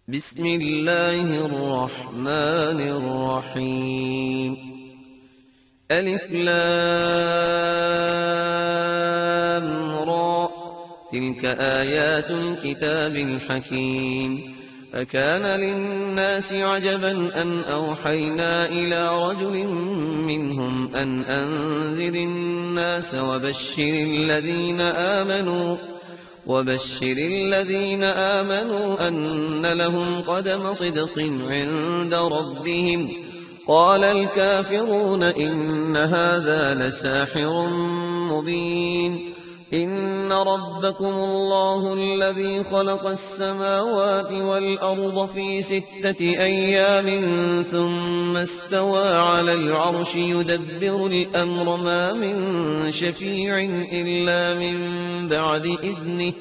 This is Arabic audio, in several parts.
بسم الله الرحمن الرحيم. ألف لام را، تلك آيات الكتاب الحكيم. أكان للناس عجبا أن أوحينا إلى رجل منهم أن أنذر الناس وبشر الذين آمنوا أن لهم قدم صدق عند ربهم. قال الكافرون إن هذا لساحر مبين. إن ربكم الله الذي خلق السماوات والأرض في 6 أيام ثم استوى على العرش يدبر الأمر ما من شفيع إلا من بعد إذنه.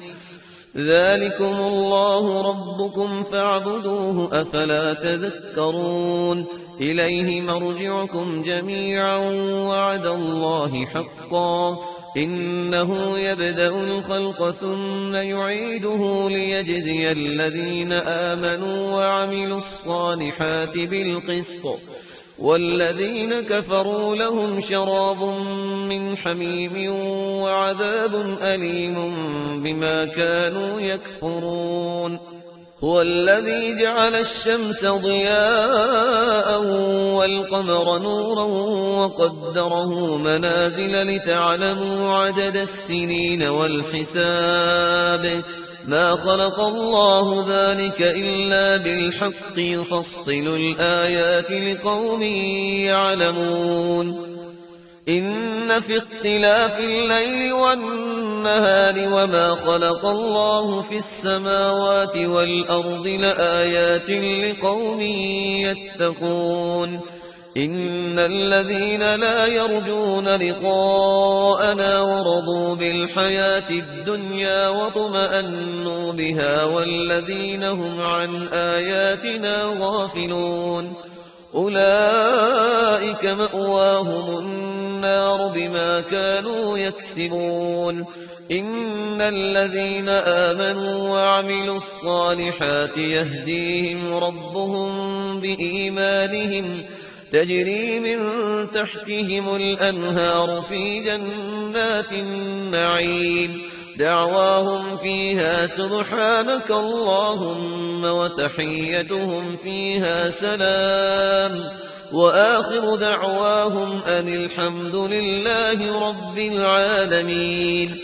ذلكم الله ربكم فاعبدوه أفلا تذكرون. إليه مرجعكم جميعا وعد الله حقا. إنه يبدأ الخلق ثم يعيده ليجزي الذين آمنوا وعملوا الصالحات بالقسط، والذين كفروا لهم شراب من حميم وعذاب أليم بما كانوا يكفرون. هو الذي جعل الشمس ضياء والقمر نورا وقدره منازل لتعلموا عدد السنين والحساب. ما خلق الله ذلك إلا بالحق يفصل الآيات لقوم يعلمون. إن في اختلاف الليل والنهار وما خلق الله في السماوات والأرض لآيات لقوم يتقون. إن الذين لا يرجون لقاءنا ورضوا بالحياة الدنيا واطمأنوا بها والذين هم عن آياتنا غافلون أولئك مأواهم النار بما كانوا يكسبون. إن الذين آمنوا وعملوا الصالحات يهديهم ربهم بإيمانهم تجري من تحتهم الأنهار في جنات النعيم. دعواهم فيها سبحانك اللهم وتحيتهم فيها سلام، وآخر دعواهم أن الحمد لله رب العالمين.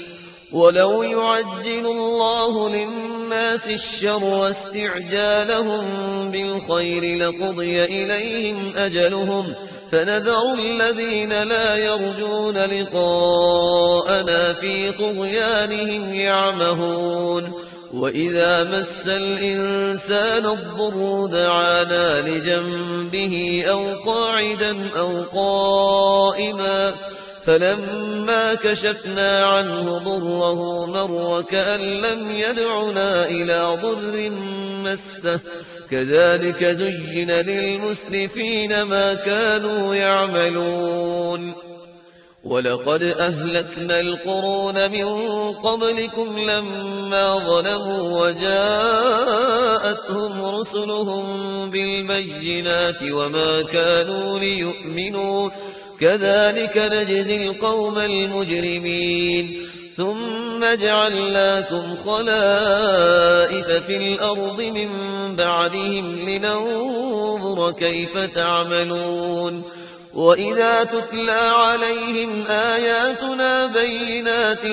ولو يعجل الله للناس الشر واستعجالهم بالخير لقضي إليهم أجلهم، فنذر الذين لا يرجون لقاءنا في طغيانهم يعمهون. وإذا مس الإنسان الضر دعانا لجنبه أو قاعدا أو قائما، فلما كشفنا عنه ضره مر كأن لم يدعنا إلى ضر مسه. كذلك زين للمسرفين ما كانوا يعملون. ولقد أهلكنا القرون من قبلكم لما ظلموا وجاءتهم رسلهم بالبينات وما كانوا ليؤمنوا. كذلك نجزي القوم المجرمين. ثم جعلناكم خلائف في الأرض من بعدهم لننظر كيف تعملون. وإذا تتلى عليهم آياتنا بينات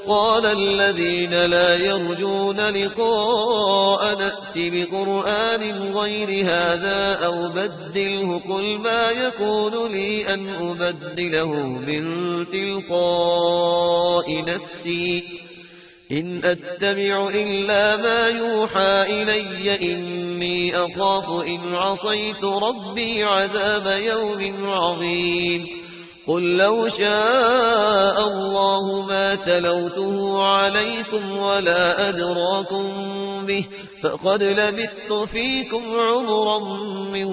قال الذين لا يرجون لقاء نأت بقرآن غير هذا أو بدله قل ما يكون لي أن أبدله من تلقاء نفسي إن أتبع إلا ما يوحى إلي إني أخاف إن عصيت ربي عذاب يوم عظيم. قل لو شاء الله ما تلوته عليكم ولا أدراكم به فقد لبثت فيكم عمرا من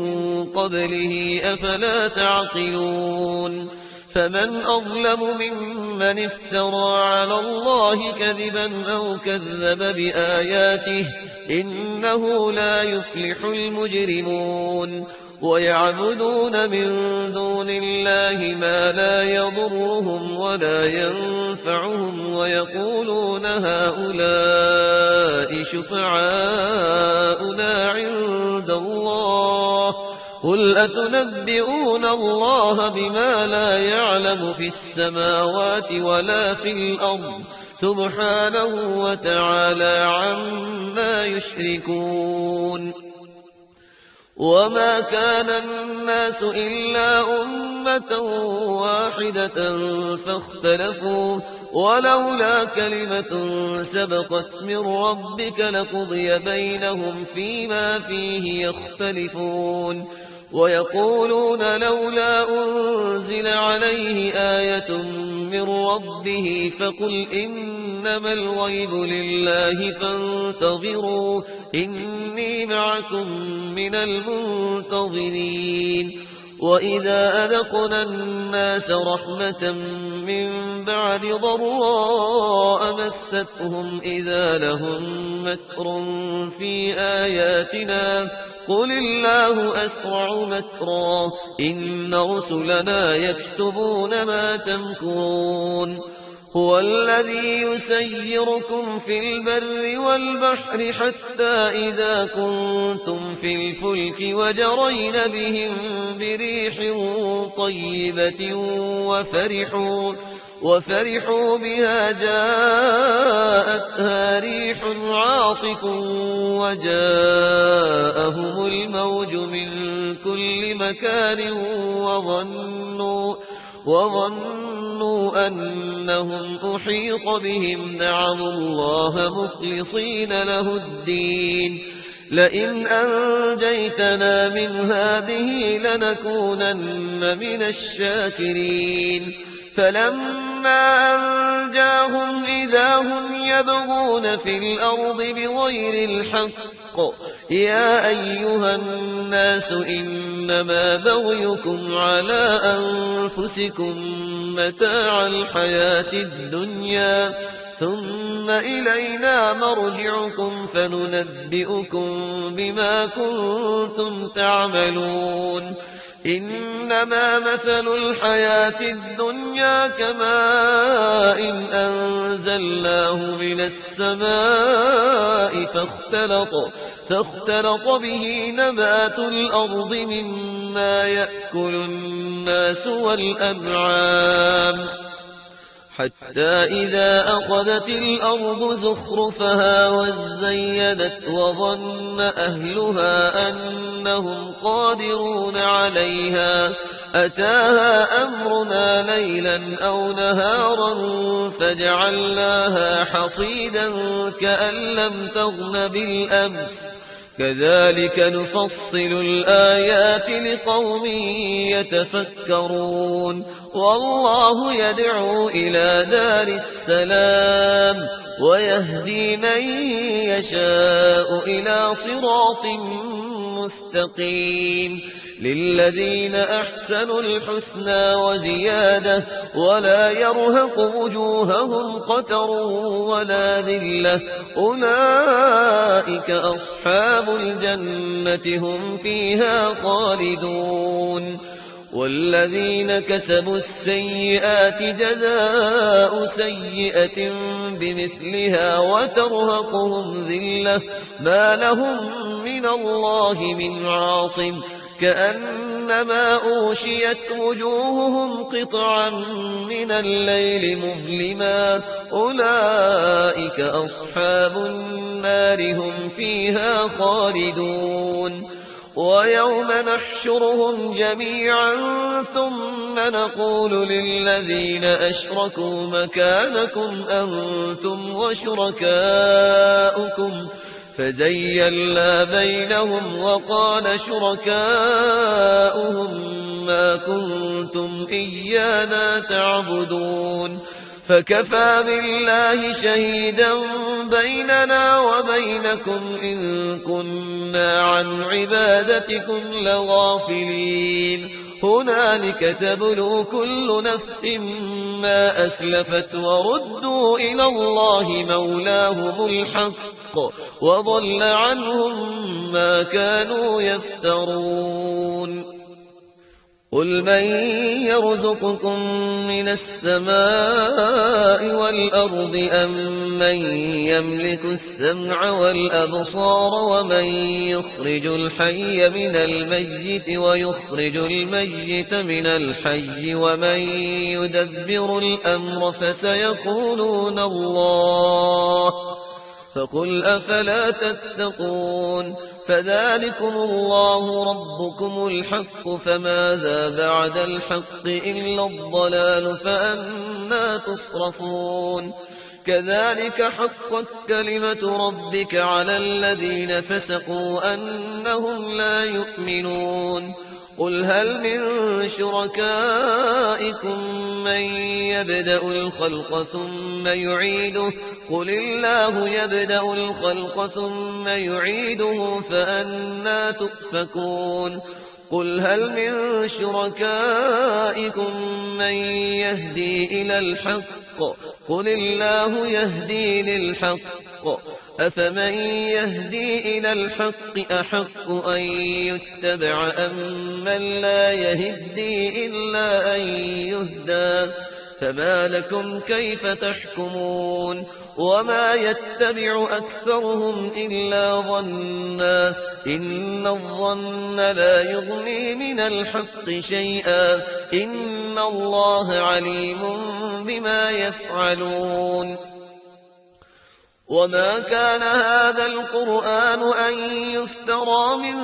قبله أفلا تعقلون. فمن أظلم ممن افترى على الله كذبا أو كذب بآياته إنه لا يفلح المجرمون ويعبدون من دون الله ما لا يضرهم ولا ينفعهم ويقولون هؤلاء شفعاؤنا عند الله قل أتنبئون الله بما لا يعلم في السماوات ولا في الأرض سبحانه وتعالى عما يشركون وما كان الناس إلا أمة واحدة فاختلفوا ولولا كلمة سبقت من ربك لقضي بينهم فيما فيه يختلفون ويقولون لولا أنزل عليه آية من ربه فقل إنما الغيب لله فانتظروا إني معكم من المنتظرين وإذا أذقنا الناس رحمة من بعد ضراء مستهم إذا لهم مكر في آياتنا قل الله أسرع مكرا إن رسلنا يكتبون ما تمكرون هو الذي يسيركم في البر والبحر حتى إذا كنتم في الفلك وجرين بهم بريح طيبة وفرحوا بها جاءتها ريح عاصف وجاءهم الموج من كل مكان وظنوا أنهم أحيط بهم دعوا الله مخلصين له الدين لئن أنجيتنا من هذه لنكونن من الشاكرين فلما أنجاهم إذا هم يبغون في الأرض بغير الحق يا أيها الناس إنما بغيكم على أنفسكم متاع الحياة الدنيا ثم إلينا مرجعكم فننبئكم بما كنتم تعملون إنما مثل الحياة الدنيا كماء أنزلناه من السماء فاختلط به نبات الأرض مما يأكل الناس والأنعام حتى إذا أخذت الأرض زخرفها وزينت وظن أهلها أنهم قادرون عليها أتاها أمرنا ليلا أو نهارا فجعلناها حصيدا كأن لم تغن بالأمس كذلك نفصل الآيات لقوم يتفكرون والله يدعو إلى دار السلام ويهدي من يشاء إلى صراط مستقيم للذين أحسنوا الحسنى وزيادة ولا يرهق وجوههم قتر ولا ذلة أولئك أصحاب الجنة هم فيها خالدون والذين كسبوا السيئات جزاء سيئة بمثلها وترهقهم ذلة ما لهم من الله من عاصم كأنما أوشيت وجوههم قطعا من الليل مظلما أولئك أصحاب النار هم فيها خالدون ويوم نحشرهم جميعا ثم نقول للذين أشركوا مكانكم أنتم وشركاؤكم فزيلنا بينهم وقال شركاؤهم ما كنتم إيانا تعبدون فكفى بالله شهيدا بيننا وبينكم إن كنا عن عبادتكم لغافلين هنالك تبلو كل نفس ما أسلفت وردوا إلى الله مولاهم الحق وضل عنهم ما كانوا يفترون قل من يرزقكم من السماء والأرض أم من يملك السمع والأبصار ومن يخرج الحي من الميت ويخرج الميت من الحي ومن يدبر الأمر فسيقولون الله فقل أفلا تتقون فذلكم الله ربكم الحق فماذا بعد الحق إلا الضلال فأنا تصرفون كذلك حقت كلمة ربك على الذين فسقوا أنهم لا يؤمنون قل هل من شركائكم من يبدأ الخلق ثم يعيده قل الله يبدأ الخلق ثم يعيده فأنا تؤفكون قل هل من شركائكم من يهدي إلى الحق قل الله يهدي للحق أفمن يهدي إلى الحق أحق أن يتبع أم من لا يهدي إلا أن يهدى فما لكم كيف تحكمون وما يتبع أكثرهم إلا ظنا إن الظن لا يغني من الحق شيئا إن الله عليم بما يفعلون وما كان هذا القرآن أن يفترى من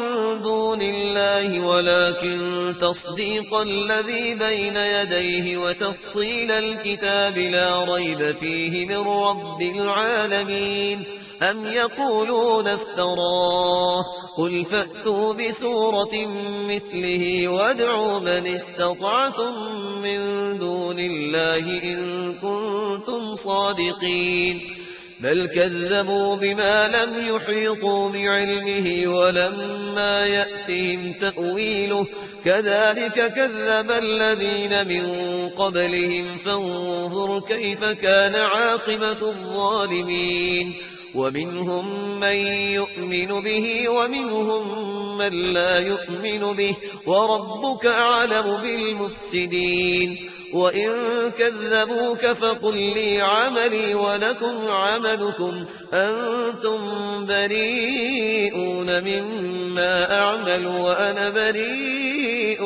دون الله ولكن تصديق الذي بين يديه وتفصيل الكتاب لا ريب فيه من رب العالمين أم يقولون افتراه قل فأتوا بسورة مثله وادعوا من استطعتم من دون الله إن كنتم صادقين بل كذبوا بما لم يحيطوا بعلمه ولما يأتهم تأويله كذلك كذب الذين من قبلهم فانظر كيف كان عاقبة الظالمين ومنهم من يؤمن به ومنهم من لا يؤمن به وربك أعلم بالمفسدين وإن كذبوك فقل لي عملي ولكم عملكم أنتم بريئون مما أعمل وأنا بريء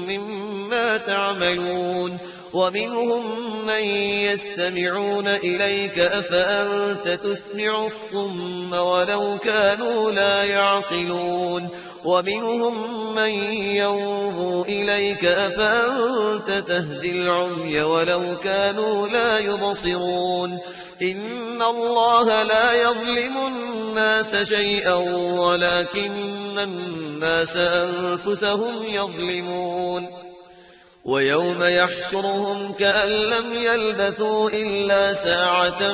مما تعملون ومنهم من يستمعون إليك أفأنت تسمع الصم ولو كانوا لا يعقلون ومنهم من ينظر إليك أفأنت تهدي العمي ولو كانوا لا يبصرون إن الله لا يظلم الناس شيئا ولكن الناس أنفسهم يظلمون ويوم يحشرهم كأن لم يلبثوا إلا ساعة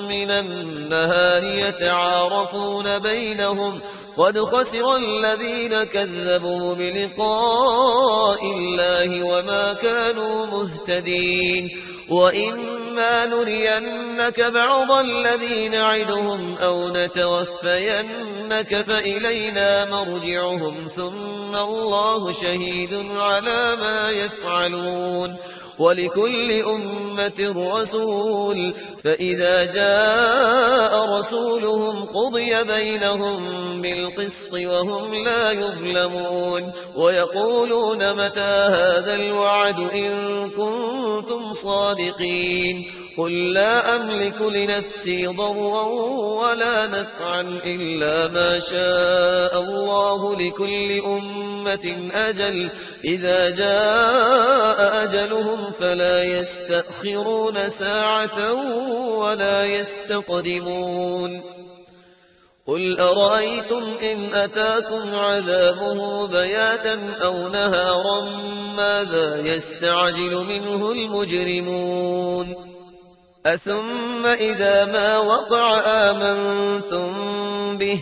من النهار يتعارفون بينهم قد خسر الذين كذبوا بلقاء الله وما كانوا مهتدين وإما نرينك بعض الذي نعدهم أو نتوفينك فإلينا مرجعهم ثم الله شهيد على ما يفعلون ولكل أمة رسول فإذا جاء رسولهم قضي بينهم بالقسط وهم لا يظلمون ويقولون متى هذا الوعد إن كنتم صادقين قل لا أملك لنفسي ضرا ولا نفعا إلا ما شاء الله لكل أمة أجل إذا جاء أجلهم فلا يستأخرون ساعة ولا يستقدمون قل أرأيتم إن أتاكم عذابه بياتا أو نهارا ماذا يستعجل منه المجرمون أثم إذا ما وقع آمنتم به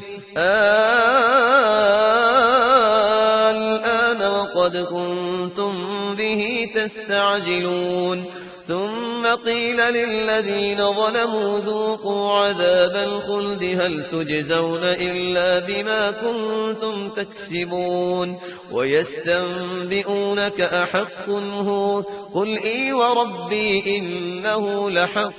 الآن وقد كنتم به تستعجلون ثم قيل للذين ظلموا ذوقوا عذاب الخلد هل تجزون إلا بما كنتم تكسبون ويستنبئونك أحق هو قل إي وربي إنه لحق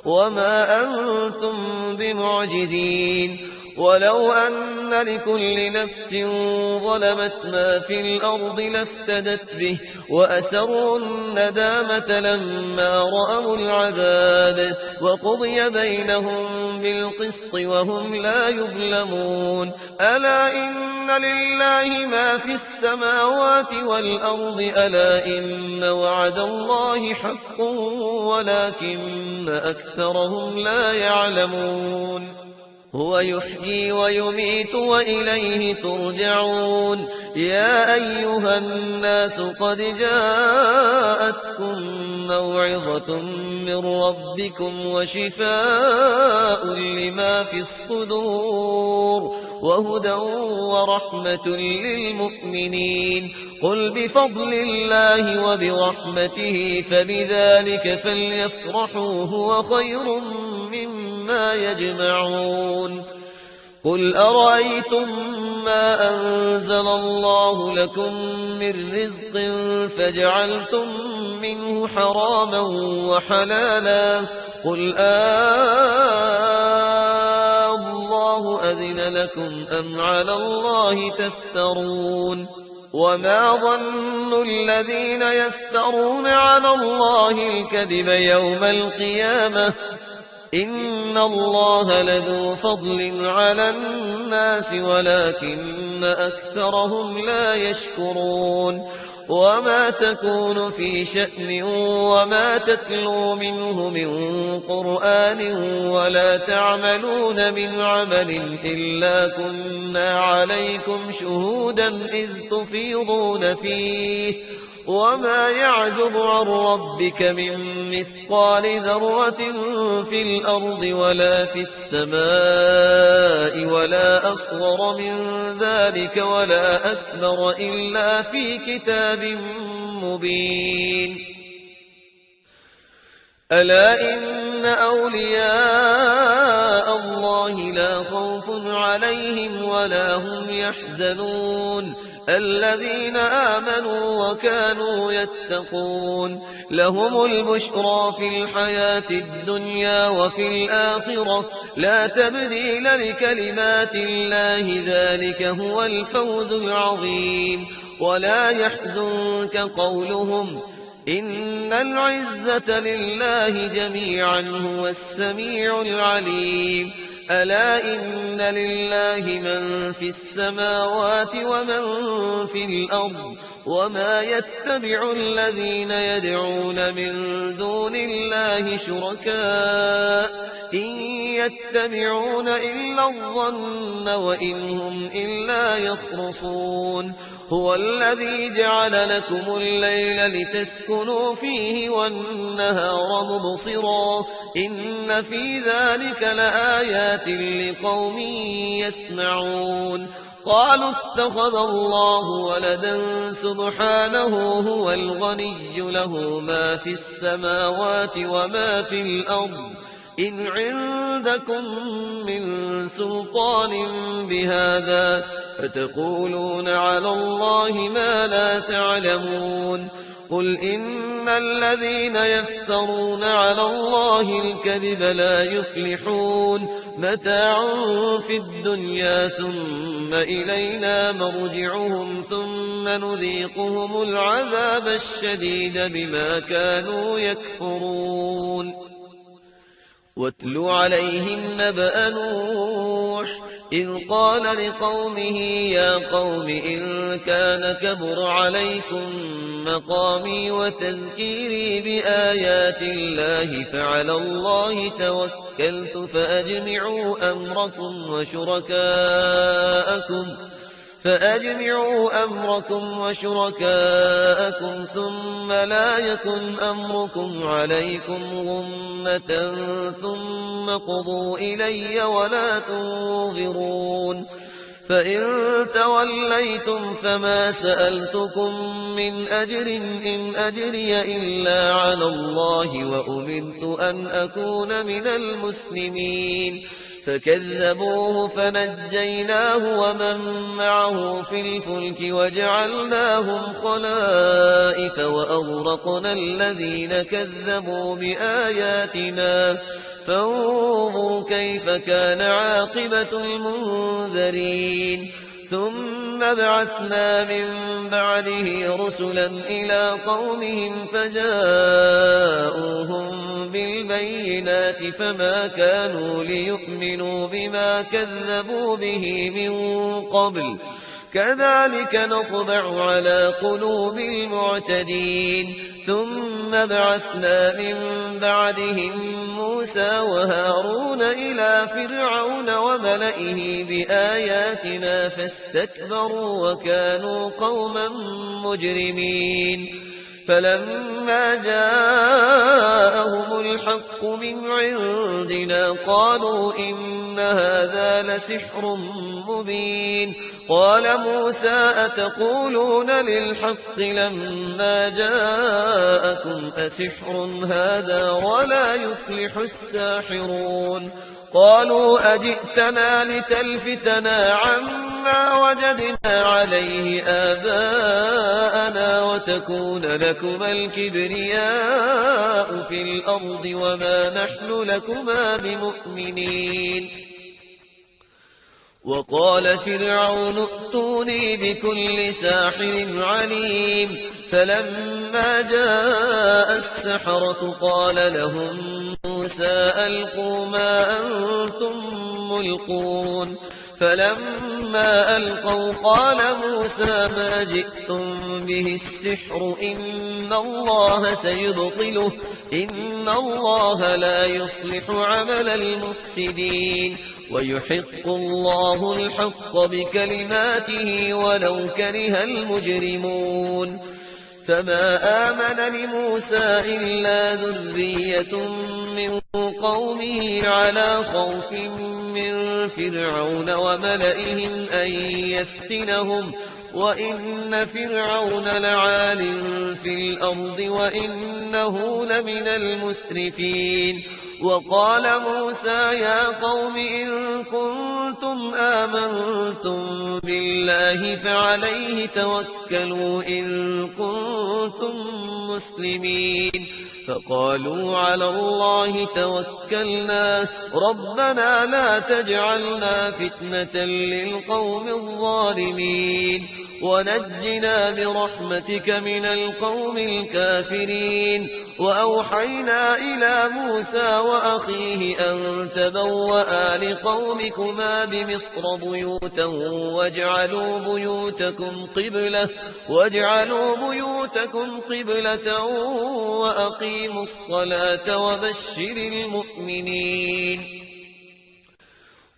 وما أنتم بمعجزين ولو أن لكل نفس ظلمت ما في الأرض لافتدت به وأسروا الندامة لما رأوا العذاب وقضي بينهم بالقسط وهم لا يظلمون ألا إن لله ما في السماوات والأرض ألا إن وعد الله حق ولكن أكثرهم لا يعلمون هو يحيي ويميت وإليه ترجعون يا أيها الناس قد جاءتكم موعظة من ربكم وشفاء لما في الصدور وهدى ورحمة للمؤمنين قل بفضل الله وبرحمته فبذلك فليفرحوا هو خير مما يجمعون قل أرأيتم ما أنزل الله لكم من رزق فجعلتم منه حراما وحلالا قل الله أذن لكم أم على الله تفترون وما ظن الذين يفترون على الله الكذب يوم القيامة إن الله لذو فضل على الناس ولكن أكثرهم لا يشكرون وما تكون في شأن وما تتلو منه من قرآن ولا تعملون من عمل إلا كنا عليكم شهودا إذ تفيضون فيه وما يعزب عن ربك من مثقال ذرة في الأرض ولا في السماء ولا أصغر من ذلك ولا أكبر إلا في كتاب مبين ألا إن أولياء الله لا خوف عليهم ولا هم يحزنون الذين آمنوا وكانوا يتقون لهم البشرى في الحياة الدنيا وفي الآخرة لا تبديل لكلمات الله ذلك هو الفوز العظيم ولا يحزنك قولهم إن العزة لله جميعا هو السميع العليم ألا إن لله من في السماوات ومن في الأرض وما يتبع الذين يدعون من دون الله شركاء إن يتبعون إلا الظن وإن هم إلا يخرصون هو الذي جعل لكم الليل لتسكنوا فيه والنهار مبصرا إن في ذلك لآيات لقوم يسمعون قالوا اتخذ الله ولدا سبحانه هو الغني له ما في السماوات وما في الأرض إن عندكم من سلطان بهذا فتقولون على الله ما لا تعلمون قل إن الذين يفترون على الله الكذب لا يفلحون متاع في الدنيا ثم إلينا مرجعهم ثم نذيقهم العذاب الشديد بما كانوا يكفرون واتل عليهم نبأ نوح إذ قال لقومه يا قوم إن كان كبر عليكم مقامي وتذكيري بآيات الله فعلى الله توكلت فأجمعوا أمركم وشركاءكم ثم لا يكن أمركم عليكم غمة ثم قضوا إلي ولا تنظرون فإن توليتم فما سألتكم من أجر إن أجري إلا على الله وأمرت أن أكون من المسلمين فكذبوه فنجيناه ومن معه في الفلك وجعلناهم خلائف وأغرقنا الذين كذبوا بآياتنا فانظر كيف كان عاقبة المنذرين ثم بعثنا من بعده رسلا إلى قومهم فجاءوهم بالبينات فما كانوا ليؤمنوا بما كذبوا به من قبل كذلك نطبع على قلوب المعتدين ثم بعثنا من بعدهم موسى وهارون إلى فرعون وملئه بآياتنا فاستكبروا وكانوا قوما مجرمين فلما جاءهم الحق من عندنا قالوا إن هذا لسحر مبين قال موسى أتقولون للحق لما جاءكم أسحر هذا ولا يفلح الساحرون قالوا أجئتنا لتلفتنا عما وجدنا عليه آباءنا وتكون لكما الكبرياء في الأرض وما نحن لكما بمؤمنين وقال فرعون ائتوني بكل ساحر عليم فلما جاء السحرة قال لهم موسى ألقوا ما أنتم ملقون فلما ألقوا قال موسى ما جئتم به السحر إن الله سيبطله إن الله لا يصلح عمل المفسدين ويحق الله الحق بكلماته ولو كره المجرمون فما آمن لموسى إلا ذرية من قومه على خوف من فرعون وملئهم أن يفتنهم وإن فرعون لعال في الأرض وإنه لمن المسرفين وقال موسى يا قوم إن كنتم آمنتم بالله فعليه توكلوا إن كنتم مسلمين فقالوا على الله توكلنا ربنا لا تجعلنا فتنة للقوم الظالمين ونجنا برحمتك من القوم الكافرين وأوحينا إلى موسى وأخيه أن تبوأ لقومكما بمصر بيوتا واجعلوا بيوتكم قبلة وأقيموا الصلاة وبشر المؤمنين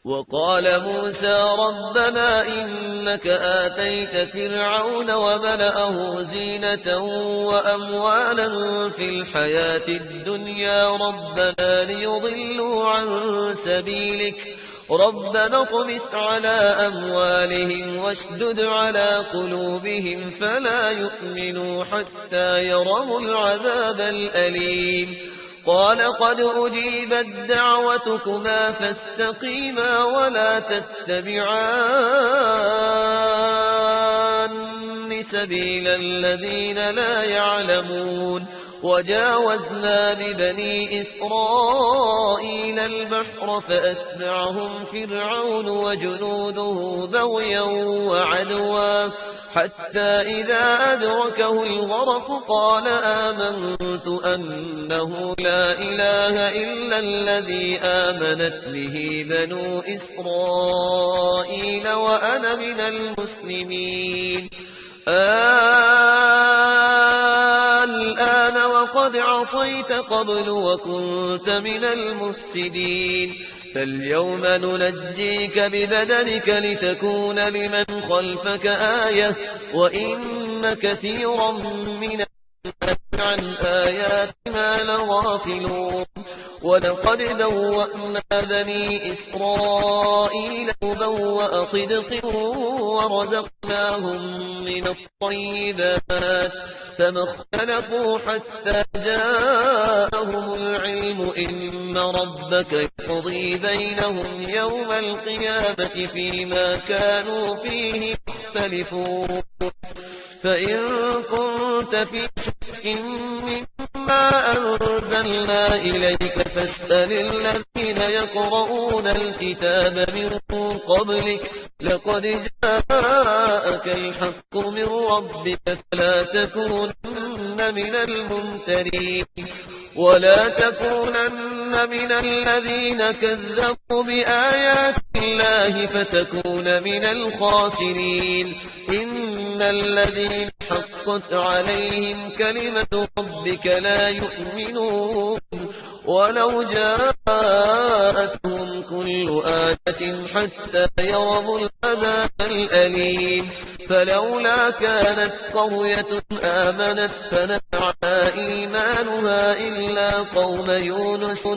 وقال موسى ربنا إنك آتيت فرعون وملأه زينة وأموالا في الحياة الدنيا ربنا ليضلوا عن سبيلك ربنا اطمس على أموالهم واشدد على قلوبهم فلا يؤمنوا حتى يروا العذاب الأليم قال قد أجيبت دعوتكما فاستقيما ولا تتبعان سبيل الذين لا يعلمون وجاوزنا ببني إسرائيل البحر فأتبعهم فرعون وجنوده بغيا وعدوا حتى إذا أدركه الغرق قال آمنت أنه لا إله إلا الذي آمنت به بنو إسرائيل وأنا من المسلمين الآن وقد عصيت قبل وكنت من المفسدين فاليوم ننجيك ببدنك لتكون لمن خلفك آية وإن كثيرا من الناس عن آياتنا لغافلون ولقد بوأنا بني إسرائيل مبوأ صدق ورزقناهم من الطيبات فما اختلفوا حتى جاءهم العلم إن ربك يقضي بينهم يوم القيامة فيما كانوا فيه يختلفون فإن كنت في شك مما أنزلنا إليك فاسأل الذين يقرؤون الكتاب من قبلك لقد جاءك الحق من ربك فلا تكونن من الممترين ولا تكونن من الذين كذبوا بآيات الله فتكون من الخاسرين إن الذين حقت عليهم كلمة ربك لا يؤمنون ولو جاءتهم كل آية حتى يروا العذاب الأليم فلولا كانت قرية آمنت فنفعها إيمانها إلا قوم يونس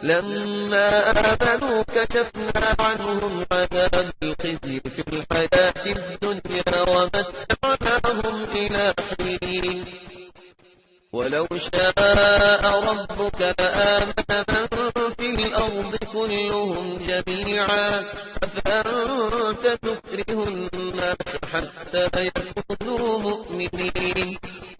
لما آمنوا كشفنا عنهم عذاب الخزي في الحياة الدنيا ومتعناهم إلى حين ولو شاء ربك لآمن من في الأرض كلهم جميعا أفأنت تكره الناس حتى يكونوا مؤمنين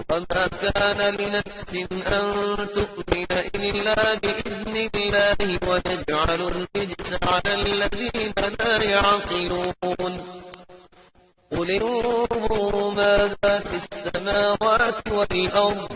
وما كان لنفس أن تؤمن إلا بإذن الله ونجعل الرجس على الذين لا يعقلون قل انظروا ماذا في السماوات والأرض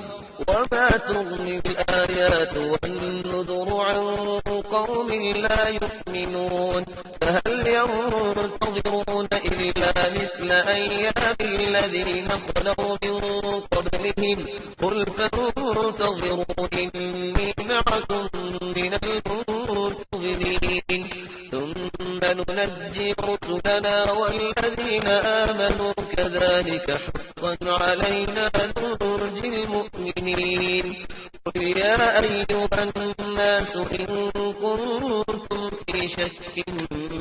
وما تغني الآيات والنذر عن قوم لا يؤمنون فهل ينتظرون إلا مثل أيام الذين خلوا من قبلهم قل فانتظروا إني معكم من المنتظرين ثم ننجي رسلنا والذين آمنوا كذلك حقا علينا ننجي المؤمنين قل يا أيها الناس إن كنتم في شك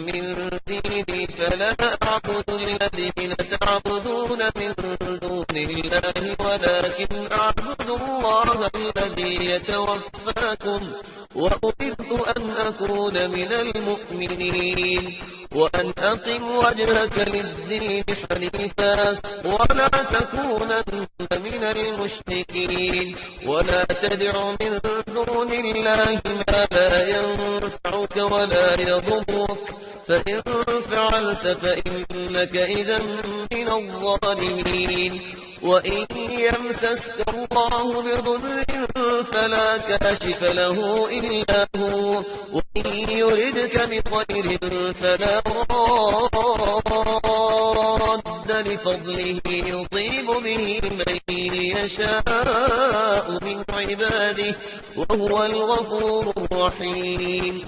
من ديني فلا أعبد الذين تعبدون من دون الله ولكن أعبد الله الذي يتوفاكم وأمرت أن أكون من المؤمنين وأن أقم وجهك للدين حنيفا ولا تكونن من المشركين ولا تدع من دون الله ما لا ينفعك ولا يضرك فإن فعلت فإنك إذا من الظالمين وإن يمسسك الله بضر فلا كاشف له إلا هو وإن يردك بخير فلا راد لفضله يصيب به من يشاء من عباده وهو الغفور الرحيم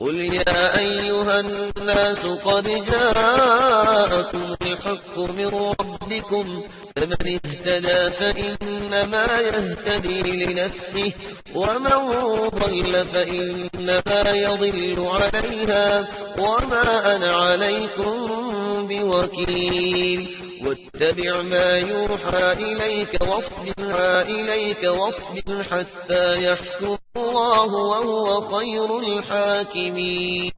قل يا أيها الناس قد جاءكم الحق من ربكم فمن اهتدى فإنما يهتدي لنفسه ومن ضل فإنما يضل عليها وما أنا عليكم بوكيل واتبع ما يوحى إليك واصبر حتى يحكم الله وهو خير الحاكمين